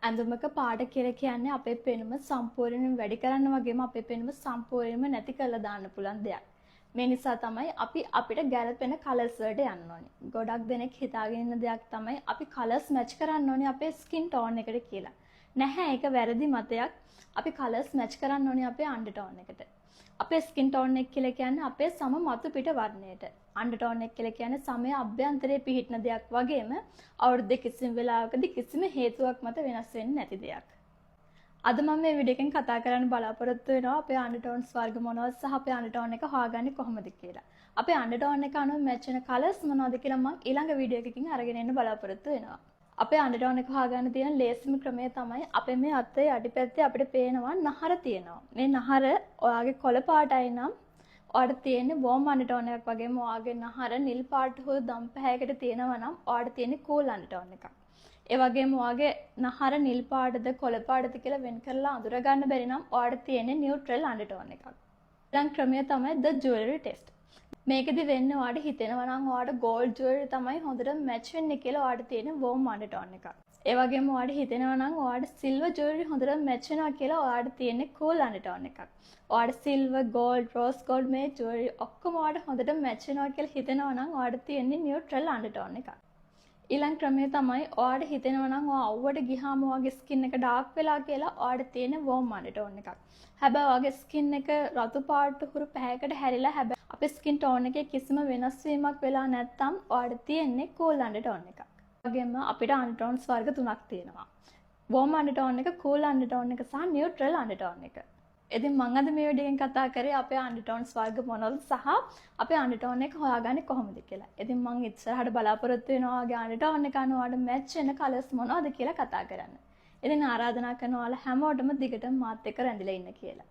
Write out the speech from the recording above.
ඇඳුමක පාට කියලා කියන්නේ අපේ පෙනුම සම්පූර්ණයෙන්ම වැඩි කරන්න වගේම අපේ පෙනුම සම්පූර්ණයෙන්ම නැති කරලා දාන්න පුළුවන් දෙයක්. මේ නිසා තමයි අපි අපිට ගැළපෙන කලර්ස් වලට යන්න ඕනේ. ගොඩක් දෙනෙක් හිතාගෙන ඉන්න දෙයක් තමයි අපි කලර්ස් මැච් කරන්න ඕනේ අපේ ස්කින් ටෝන් එකට කියලා. නැහැ, ඒක වැරදි මතයක්. අපි කලර්ස් මැච් කරන්න ඕනේ අපේ අන්ඩර් ටෝන් එකට. අපේ ස්කින් ටෝන් එක කියලා කියන්නේ අපේ සම මතු පිට වර්ණයට. අන්ඩර් ටෝන් එක කියලා කියන්නේ සමය අභ්‍යන්තරයේ පිහිටන දෙයක් වගේම අවුරුද්දේ කිසිම වෙලාවකදී කිසිම හේතුවක් මත වෙනස් වෙන්නේ නැති දෙයක්. අද මම මේ වීඩියෝ එකෙන් කතා කරන්න බලාපොරොත්තු වෙනවා අපේ අන්ඩර් ටෝන්ස් වර්ග මොනවද සහ අපේ අන්ඩර් ටෝන් එක හොයාගන්නේ කොහොමද කියලා. අපේ අන්ඩර් ටෝන් එක අනුව මැච් වෙන කලර්ස් මොනවද කියලා මම ඊළඟ වීඩියෝ එකකින් අරගෙන එන්න බලාපොරොත්තු වෙනවා. අපේ අන්ඩර් ටෝන් එක හොයාගන්න තියෙන ලේසිම ක්‍රමය තමයි අපේ මේ අතේ යටිපැත්තේ අපිට පේනවා නහර තියෙනවා. මේ නහර ඔයාගේ කොළ පාටයි නම් ඔයාට තියෙන්නේ වෝම් අන්ඩර් ටෝන් එකක් වගේම ඔයාගේ නහර නිල් පාට හෝ දම් පැහැයකට තියෙනවා නම් ඔයාට තියෙන්නේ කූල් අන්ඩර් ටෝන් එකක්. ඒ වගේම ඔයාගේ නහර නිල් පාටද කොළ පාටද කියලා වෙන් කරලා අඳුර ගන්න බැරි නම් ඔයාට තියෙන්නේ නියුට්‍රල් අන්ඩර් ටෝන් එකක්. ඊළඟ ක්‍රමය තමයි the jewelry test. මේකෙදි වෙන්නේ ඔයාට හිතෙනවා නම් ඔයාට gold jewelry තමයි හොඳට match වෙන්නේ කියලා ඔයාට තියෙන warm undertone එකක්. ඒ වගේම ඔයාට හිතෙනවා නම් ඔයාට silver jewelry හොඳට match වෙනවා කියලා ඔයාට තියෙන්නේ cool undertone එකක්. ඔයාට silver, gold, rose gold මේ jewelry ඔක්කොම ඔයාට හොඳට match වෙනවා කියලා හිතෙනවා නම් ඔයාට තියෙන්නේ neutral undertone එකක්. ඊළඟ ක්‍රමය තමයි ඔයාට හිතෙනවා නම් ඔයා අවුවට ගියාම ඔයාගේ ස්කින් එක ඩාර්ක් වෙලා කියලා ඔයාට තියෙන warm undertone එකක්. හැබැයි ඔයාගේ ස්කින් එක රතු පාට හුරු පැහැයකට හැරිලා හැබැයි අපේ ස්කින් ටෝන් එකේ කිසිම වෙනස් වීමක් වෙලා නැත්නම් ඔයාට තියෙන්නේ cool undertone එකක්. ඒ වගේම අපිට undertones වර්ග තුනක් තියෙනවා. warm undertone එක, cool undertone එක සහ neutral undertone එක. ඉතින් මම අද මේ වීඩියෝ එකෙන් කතා කරේ අපේ undertones වර්ග මොනවද සහ අපේ undertone එක හොයාගන්නේ කොහොමද කියලා. ඉතින් මම ඉස්සරහට බලාපොරොත්තු වෙනවා ඔයාගේ undertone එක අනුව ඔයාලට match වෙන colours මොනවද කියලා කතා කරන්න. ඉතින් ආරාධනා කරනවා ඔයාලා හැමෝටම දිගටම මාත් එක්ක රැඳිලා ඉන්න කියලා.